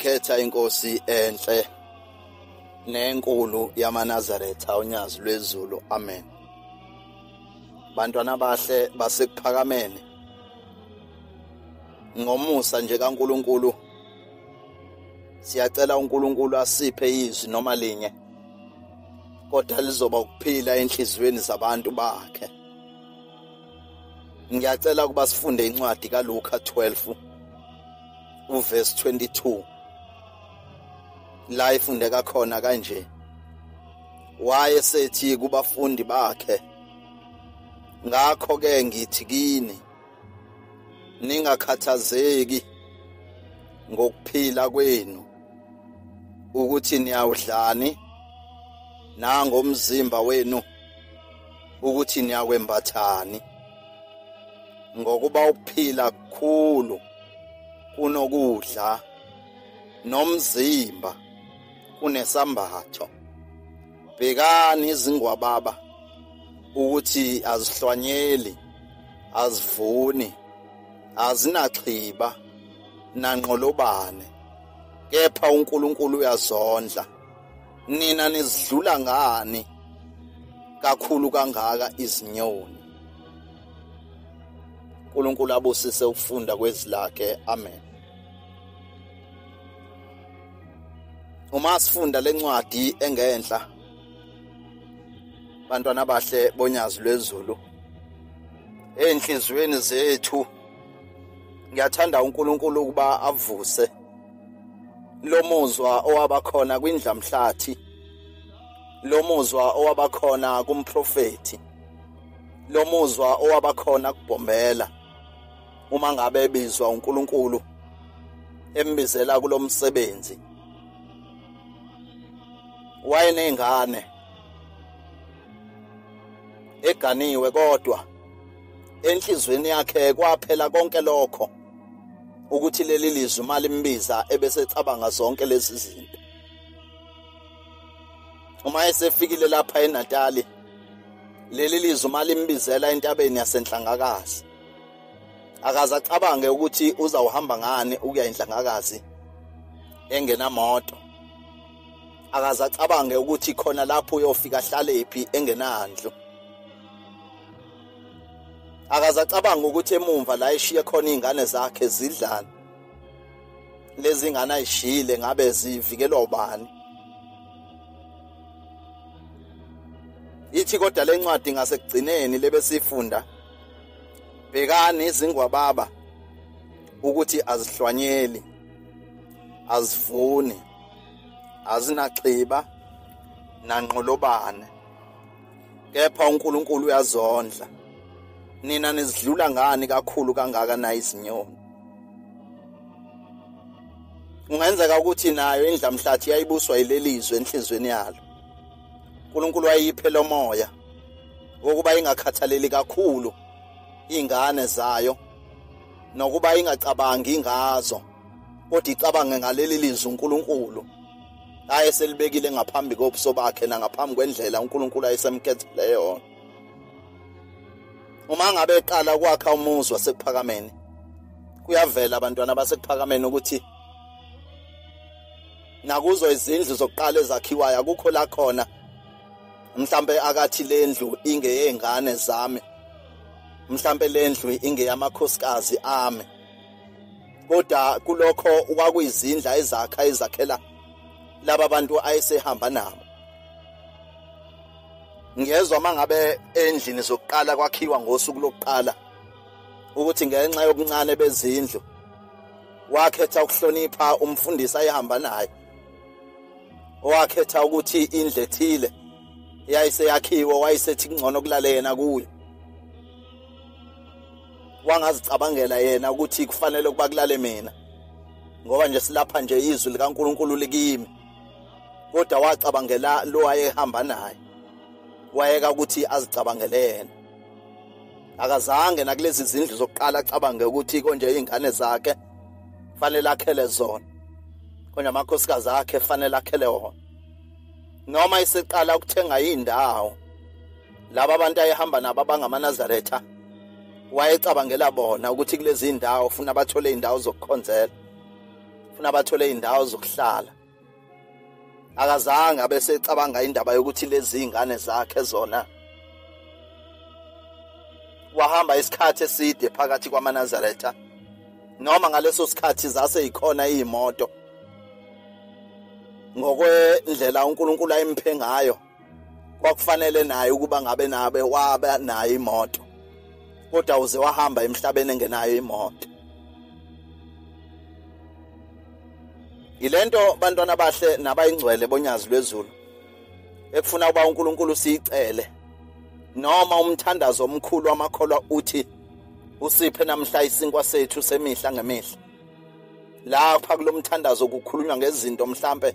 ngiyayikhetha inkosi enhle nenkulu yamaNazaretha uNyazilwezulu. Amen. Bantwana bahle basekuphakameni, ngomusa nje kaNkulunkulu siyacela uNkulunkulu asiphe izwi noma linye, kodwa lizoba ukuphila enhliziyweni zabantu bakhe. Ngiyacela ukuba sifunde incwadi kaLuka 12 uverse 22. La ifundeka khona kanje: wayesethi kubafundi bakhe, ngakho ke ngithi kini, ningakhathazeki ngokuphila kwenu ukuthi niyawudlani, nangomzimba wenu ukuthi niyakwembathani, ngokuba ukuphila kukhulu kunokudla, nomzimba kunesambatho. Bhekani izingwababa ukuthi azihlwanyeli, azivuni, azinachiba nanqolobane, kepha uNkulunkulu uyazondla. Nina nizidlula ngani kakhulu kangaka izinyoni? uNkulunkulu abusise ukufunda kwezilakhe. Amen. Uma sifunda lencwadi engenhla, bantwana bahle boNyazilwezulu, enhlizweni zethu ngiyathanda uNkulunkulu ukuba avuse lo muzwa owabakhona kwindlamhlathi, lo muzwa owabakhona kumprofeti, lo muzwa owabakhona kubhombela uma ngabe ebizwa uNkulunkulu embizela kulomsebenzi. Wayenengane eganiwe, kodwa enhlizweni yakhe kwaphela konke lokho ukuthi leli lizwi malimbiza ebesecabanga zonke lezi zinto. Uma esefikile lapha eNatali, leli lizwi malimbizela entabeni yasenhlangakazi, akaze acabange ukuthi uzawuhamba ngani ukuya enhlangakazi engenamoto, akaze acabange ukuthi khona lapho uyofika hlaliphi engenandlu, akaze acabange ukuthi emumva la eshiye khona izingane zakhe zidlana. Lezi ngane ayishile ngabe zivikelwa ubani? Ithi kodwa lencwadi ngasekugcineni lebesifunda, bhekani izingwababa ukuthi azihlwanyeli, azivuni, azinachiba nanqolobane, kepha uNkulunkulu uyazondla. Nina nizidlula ngani kakhulu kangaka na izinyoni? Ungenzeka ukuthi nayo indlamhlathi yayibuswa yilelizwe enhlizweni yalo. uNkulunkulu wayiphe lo moya ukuba ingakhathaleli kakhulu ingane zayo, nokuba ingacabangi ngazo, kodwa icabange ngaleli lizwi uNkulunkulu ayeselibekile ngaphambi kobuso bakhe nangaphambi kwendlela uNkulunkulu ayesemkhethele yona. Uma ngabe eqala ukwakha umuzi wasekuphakameni, kuyavela abantwana basekuphakameni ukuthi nakuzo izindlu zokuqala ezakhiwayo akukho la khona mhlambe akathi lendlu ingeyengane zami, mhlambe lendlu ingeyamakhosikazi ami, kodwa kulokho kwakuyizindla ezakhela laba bantu ayesehamba nabo. Ngiyezwa mangabe endlini zokuqala kwakhiwa ngosuku lokuqala ukuthi ngenxa yobuncane bezindlu wakhetha ukuhlonipha umfundisi ayehamba naye, wakhetha ukuthi indlu ethile yayiseyakhiwa wayesethi kungcono kulala yena kuyo. Wangazicabangela yena ukuthi kufanele ukuba kulale mina ngoba nje silapha nje izwi likaNkulunkulu likimi, kodwa wacabangela lo ayehamba naye, wayeka ukuthi azicabangele yena. Akazange nakulezi zindlu zokuqala acabange ukuthi konje izingane zakhe fanele akhele zona, konje amakhosikazi akhe fanele akhele wona. Noma iseqala ukuthenga indawo, laba abantu ayehamba nabo abangamaNazaretha wayecabangela bona ukuthi kulezi indawo ufuna bathole indawo zokukhonzela, funa bathole indawo zokuhlala. Akazange bese ecabanga indaba yokuthi lezi ingane zakhe zona wahamba isikhathi eside phakathi kwamaNazaretha, noma ngaleso sikhathi zase ikhona izimoto ngokwendlela uNkulunkulu ayemphe ngayo. Kwakufanele naye ukuba ngabe waba nayo imoto, kodwa uze wahamba emhlabeni engenayo imoto. Ilento bantwana bahle nabayingcwele boNyazilwezulu ekufuna uba uNkulunkulu siyicele, noma umthandazo omkhulu wamakholwa uthi usiphe namhla isinkwa sethu semihla ngemihla. Lapha kulomthandazo kukhulunywa ngezinto mhlambe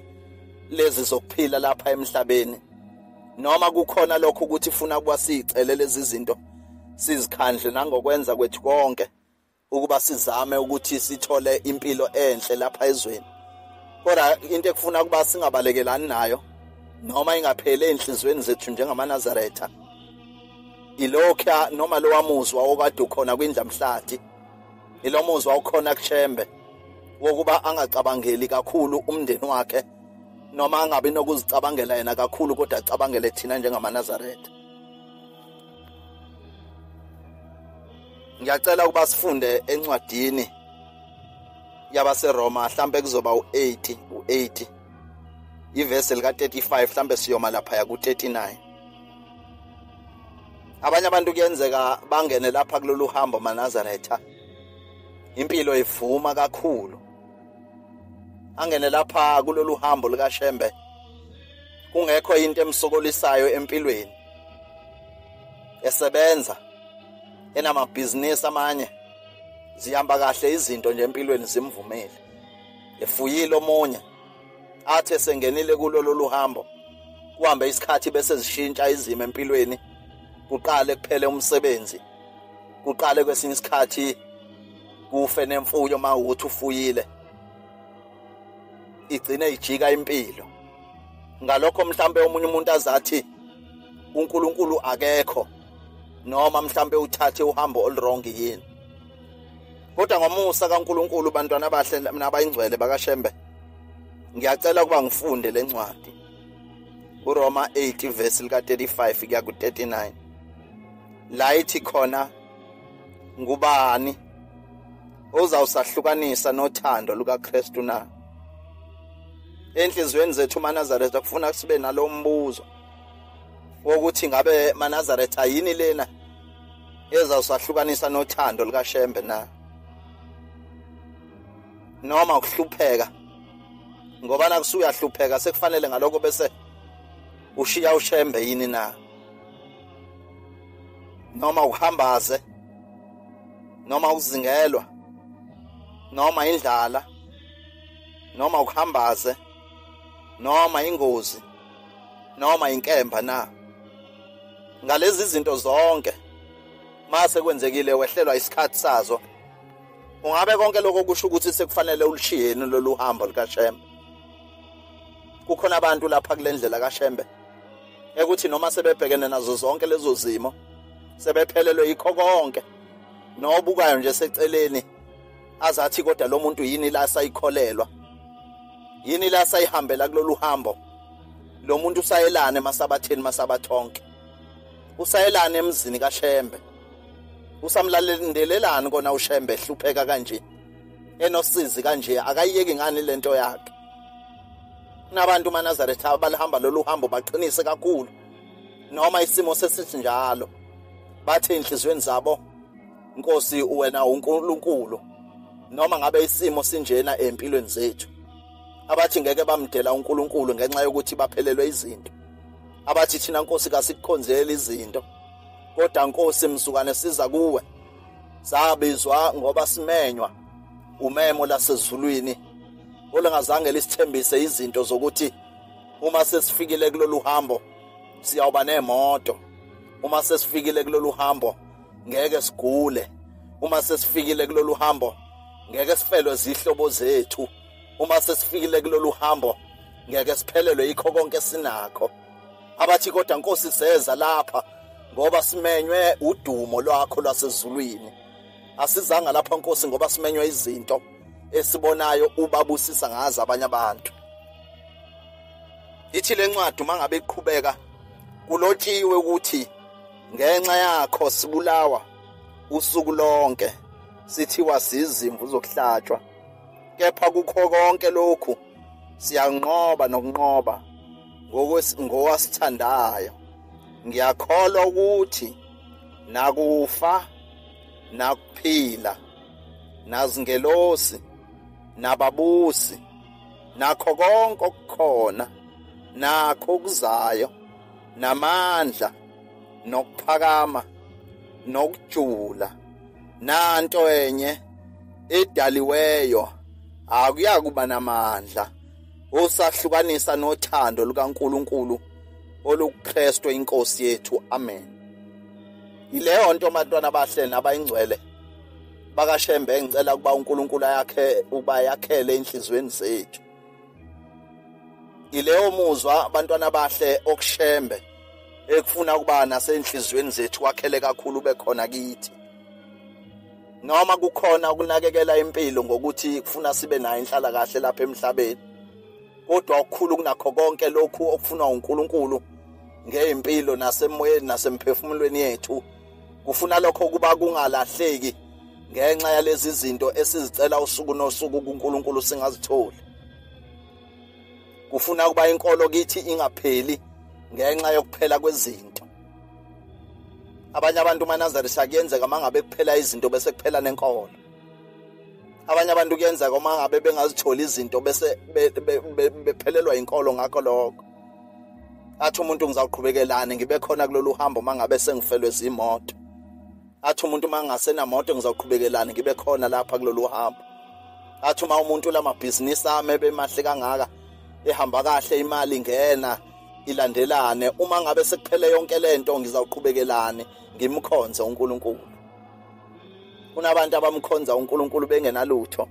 lezi zokuphila lapha emhlabeni, noma kukhona lokho ukuthi ufuna kuba sicele lezi zinto sizikhandle nangokwenza kwethu konke ukuba sizame ukuthi sithole impilo enhle lapha ezweni. Kodwa into ekufuna kuba singabalekelani nayo noma ingaphele enhlizweni zethu njengamaNazaretha ilokha noma lo wamuzwa okade ukhona kwindlamhlathi, ilo muzwa okhona kuShembe wokuba angacabangeli kakhulu umndeni wakhe, noma angabe nokuzicabangela yena kakhulu kodwa acabangele thina njengamaNazaretha. Ngiyacela ukuba sifunde encwadini yabaseRoma mhlambe kuzoba u8 ivesi lika 35 mhlambe siyoma lapha ya ku39. Abanye abantu kuyenzeka bangene lapha kulolu hambo maNazaretha impilo ivuma kakhulu, angene lapha kulolu hambo lika Shembe kungekho into emsokolisayo empilweni, esebenza enamabhizinisi amanye zihamba kahle izinto nje empilweni zimvumele. Efuyile omunye athe sengenile kulolu hambo kuhambe isikhathi bese zishintsha izimo empilweni, kuqale kuphele umsebenzi, kuqale kwesinye isikhathi kufe nemfuyo mawukuthi ufuyile, igcine ijika impilo. Ngalokho mhlambe omunye umuntu azathi uNkulunkulu akekho, noma mhlambe uthathe uhambo olwrong yini. Kodwa ngomusa kaNkulunkulu bantwana bahle nabayingcwele bakaShembe, ngiyacela ukuba ngifunde lencwadi uRoma 8 verse lika 35 kuya ku 39. La ithi khona ngubani ozawusahlukanisa nothando lukaKristu na? Enhlizweni zethu maNazaretha kufuna sibe nalombuzo wokuthi ngabe maNazaretha yini lena ezawusahlukanisa nothando lukaShembe na? Noma ukuhlupheka, ngoba nakusuyahlupheka sekufanele ngaloko bese ushiya uShembe yini na? Noma uhambaze, noma uzingelwa, noma indlala, noma ukuhambaze, noma ingozi, noma inkemba na? Ngalezi zinto zonke mase kwenzekile wehlelwa isikhathi sazo, ungabe konke lokho kusho ukuthi sekufanele ulishiyeni lolu hambo likaShembe? Kukhona abantu lapha kulendlela kaShembe ekuthi noma sebebhekene nazo zonke lezo zimo, sebephelelwe yikho konke, nobukayo nje seceleni azathi kodwa lo muntu yini la sayikholelwa, yini la sayihambela kulolu hambo, lo muntu usayelane masabatheni masabathonke, usayelane emzini kaShembe, usamlalelelelani kona uShembe ehlupheka kanje, enosizi kanje, akayiyeki ngani lento yakhe. Nabantu maNazaretha abalihamba lolu hambo baqinise kakhulu, noma isimo sesithi njalo bathe enhlizweni zabo, Nkosi wena uNkulunkulu, noma ngabe isimo sinjena empilweni zethu, abathi ngeke bamdela uNkulunkulu ngenxa yokuthi baphelelwe izinto, abathi thina Nkosi kasikukhonzeli izinto, kodwa Nkosi msukane siza kuwe, sabizwa ngoba simenywa umemo lasezulwini olungazange lisithembise izinto zokuthi uma sesifikile kulolu hambo siyawuba nemoto, uma sesifikile kulolu hambo ngeke sigule, uma sesifikile kulolu hambo ngeke sifelwe zihlobo zethu, uma sesifikile kulolu hambo ngeke siphelelwe yikho konke sinakho. Abathi kodwa Nkosi seza lapha ngoba simenywe udumo lwakho lwasezulwini, asizanga lapha Nkosi ngoba simenywe izinto, esibonayo ubabusisa ngazo abanye abantu. Ithi lencwadi mangabe iqhubeka kulotshiwe ukuthi ngenxa yakho sibulawa usuku lonke sithiwa sizimvu zokuhlatshwa, kepha kukho konke lokhu siyanqoba nokunqoba ngowasithandayo. Ngiyakholwa ukuthi nakufa nakuphila nazingelosi nababusi nakho konke okukhona nakho okuzayo namandla nokuphakama nokujula nanto enye edaliweyo akuyakuba namandla osahlukanisa nothando lukaNkulunkulu oluKristu inkosi yethu. Amen. Yileyo nto bantwana bahle nabayingcwele bakaShembe ngicela ukuba uNkulunkulu yakhele inhlizweni zethu. Yileyo muzwa abantwana bahle okuShembe ekufuna ukuba nasenhlizweni zethu wakhele kakhulu bekhona kithi. Noma kukhona ukunakekela impilo ngokuthi kufuna sibe nayo inhlala kahle lapha emhlabeni, kodwa okukhulu kunakho konke lokhu okufunwa uNkulunkulu ngeimpilo nasemoyeni nasemphefumulweni yethu, kufuna lokho kuba kungalahleki ngenxa yalezi zinto esizicela usuku nosuku kuNkulunkulu singazitholi. Kufuna kuba inkolo kithi ingapheli ngenxa yokuphela kwezinto. Abanye abantu uManazareth kuyenzeka mangabe kuphela izinto bese kuphela nenkolo. Abanye abantu kuyenzeka mangabe bengazitholi izinto bese bephelelwa inkolo ngakho lokho. Athi umuntu ngizaqhubekelaani ngibe khona kulolu hambo mangabe sengifelwe izimoto. Athi umuntu mangasenamoto ngizaqhubekelaani ngibe khona lapha kulolu hambo. Athi uma umuntu lamabhizinisi ame bemahle kangaka ehamba kahle imali ingena ilandelane, uma ngabe sekuphele yonke lento ngizawuqhubekelaani ngimkhonze uNkulunkulu. Kunabantu abamkhonza uNkulunkulu bengenalutho,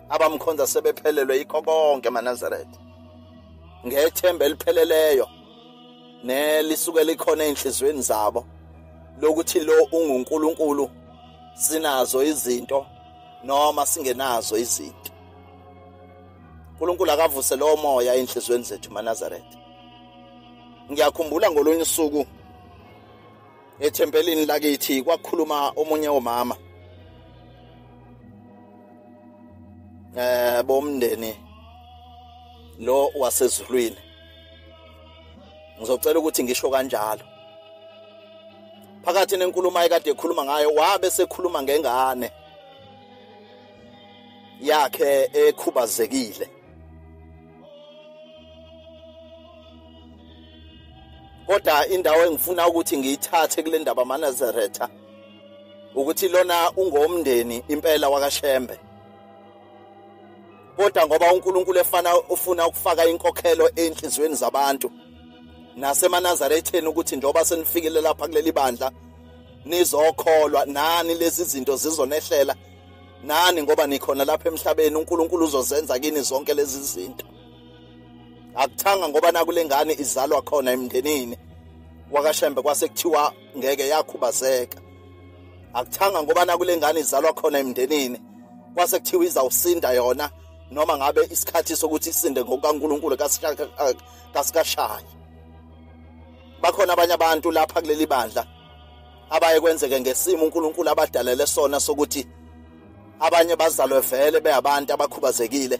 abamkhonza sebephelelwe yikho konke eManazareth. Ngethemba elipheleleyo nelisuke likhona enhlizweni zabo lokuthi lo unguNkulunkulu, sinazo izinto noma singenazo izinto. uNkulunkulu akavuse lo moya enhlizweni zethu eManazareth. Ngiyakhumbula ngolunye usuku ethempelini lakithi kwakhuluma omunye omama bomndeni lo wasezulwini. Ngizocela ukuthi ngisho kanjalo. Phakathi nenkulumo ayekade ekhuluma ngayo wabe sekhuluma ngengane yakhe ekhubazekile. Kodwa indawo engifuna ukuthi ngiyithathe kule ndaba eManazareth ukuthi lona ungomndeni impela wakaShembe. Kodwa ngoba uNkulunkulu ufuna ukufaka inkokhelo enhlizweni zabantu naseManazaretheni ukuthi njoba senifikile lapha kuleli bandla nizokholwa nani lezi zinto zizonehlela nani ngoba nikhona lapha emhlabeni uNkulunkulu uzozenza kini zonke lezi zinto. Akuthanga ngoba nakulengane izalwa khona emndenini wakaShembe kwasekuthiwa ngeke yakhubazeka. Akuthanga ngoba nakulengane izalwa khona emndenini kwasekuthiwa izawusinda yona noma ngabe isikhathi sokuthi isinde ngokuNkulunkulu kasikashayi. Bakhona abanye abantu lapha kuleli bandla abaye kwenzeke ngesimo uNkulunkulu abadalele sona sokuthi abanye bazalwe vele beyabantu abakhubazekile,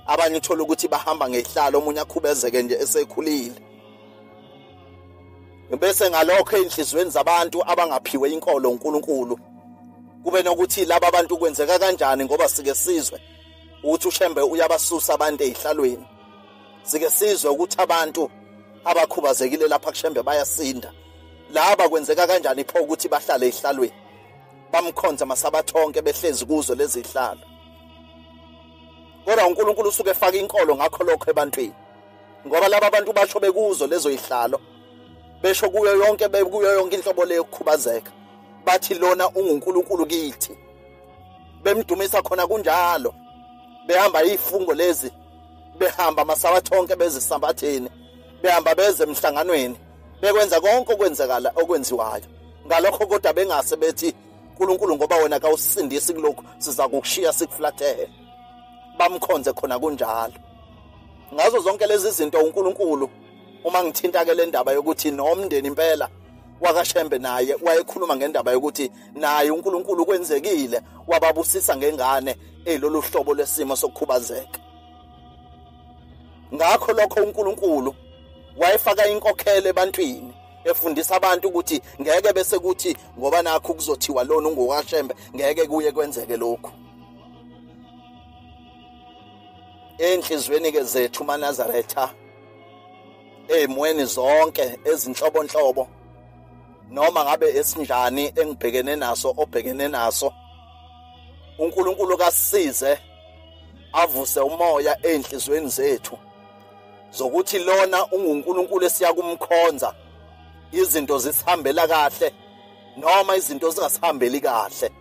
abanye uthola ukuthi bahamba ngehlalo omunye akhubezeke nje esekhulile. Bese ngalokho enhlizweni zabantu abangaphiwe inkolo uNkulunkulu kube nokuthi laba abantu kwenzeka kanjani ngoba sike sizwe ukuthi uShembe uyabasusa abantu ezihlalweni. Sike sizwe ukuthi abantu abakhubazekile lapha kuShembe bayasinda. Laba kwenzeka kanjani pho ukuthi bahlale ezihlalweni bamkhonza masabathonke behlezi kuzo lezi zihlalo. Kodwa uNkulunkulu usuke efaka inkolo ngakho lokho ebantwini. Ngoba laba abantu basho bekuzo lezo zihlalo besho kuyo yonke inhlobo leyo kukhubazeka. Bathi lona unguNkulunkulu kithi. Bemdumisa khona kunjalo. Behamba izifungo lezi, behamba masabathonke bezisambatheni, behamba beze emhlanganweni, bekwenza konke okwenzakala okwenziwayo. Ngalokho kodwa bengase bethi uNkulunkulu ngoba wena kawusindisi kulokho siza kukushiya sikuflathele. bamkhonze khona kunjalo. Ngazo zonke lezi zinto uNkulunkulu uma ngithinta ke le ndaba yokuthi nomndeni impela wakashembe naye wayekhuluma ngendaba yokuthi naye uNkulunkulu kwenzekile wababusisa ngengane elolu hlobo lesimo sokukhubazeka. Ngakho lokho uNkulunkulu wayefaka inkokhelo ebantwini efundisa abantu ukuthi ngeke bese kuthi ngoba nakho kuzothiwa lona ungokashembe ngeke kuye kwenzeke lokho. Enhlizweni ke zethu maNazaretha emweni zonke ezinhlobonhlobo noma ngabe esinjani engibhekene naso obhekene naso, uNkulunkulu kasisize avuse umoya enhlizweni zethu zokuthi lona unguNkulunkulu esiyakumkhonza, izinto zisihambela kahle noma izinto zingasihambeli kahle,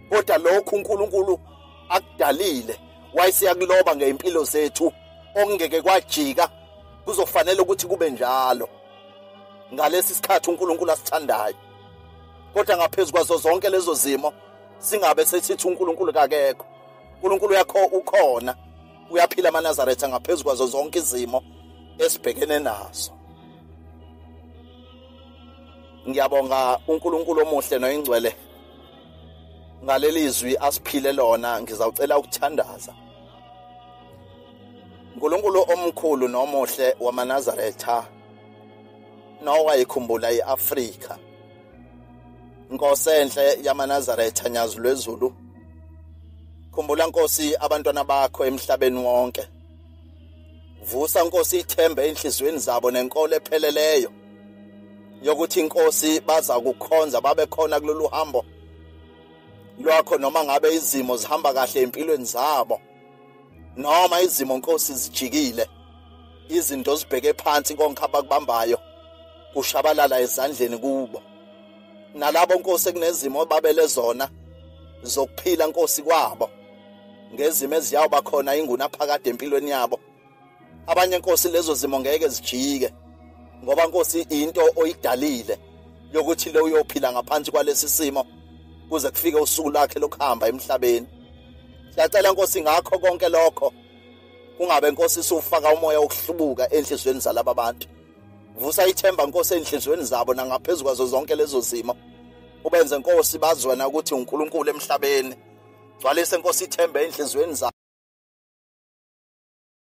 kodwa lokhu uNkulunkulu akudalile wayesiyakuloba ngeimpilo zethu okungeke kwajika kuzofanele ukuthi kube njalo ngalesi sikhathi uNkulunkulu asithandayo. Kodwa ngaphezulu kwazo zonke lezo zimo singabe sesithi uNkulunkulu kakekho. uNkulunkulu yakho ukhona, uyaphila maNazaretha ngaphezulu kwazo zonke izimo esibhekene nazo. Ngiyabonga uNkulunkulu omuhle noyingcwele ngaleli izwi asiphile lona. Ngizawucela ukuthandaza uNkulunkulu omkhulu nomuhle wamaNazaretha nowayikhumbula iAfrika, Nkosi enhle yamaNazaretha Nyazilwezulu, khumbula Nkosi abantwana bakho emhlabeni wonke. Vusa Nkosi ithembe enhlizweni zabo nenkolo epheleleyo yokuthi Inkosi baza kukhonza babe khona kulolu hambo lwakho, noma ngabe izimo zihamba kahle empilweni zabo noma izimo Nkosi zijikile, izinto zibheke phansi konke abakubambayo kushabalala ezandleni kubo. Nalabo Nkosi kunezimo babele zona zokuphila Nkosi kwabo, ngezimo eziyawuba khona inguna phakade empilweni yabo. Abanye Nkosi lezo zimo ngeke zijike ngoba Nkosi into oyidalile yokuthi lo uyophila ngaphansi kwalesi simo kuze kufike usuku lakhe lokuhamba emhlabeni. Siyacela Nkosi ngakho konke lokho kungabe Nkosi usufaka umoya wokuhlubuka enhlizweni zalabo abantu. Vusa ithemba Nkosi enhlizweni zabo nangaphezulu kwazo zonke lezo zimo. Ubenze Nkosi bazwana ukuthi uNkulunkulu emhlabeni. Gcwalise Nkosi ithemba enhlizweni zabo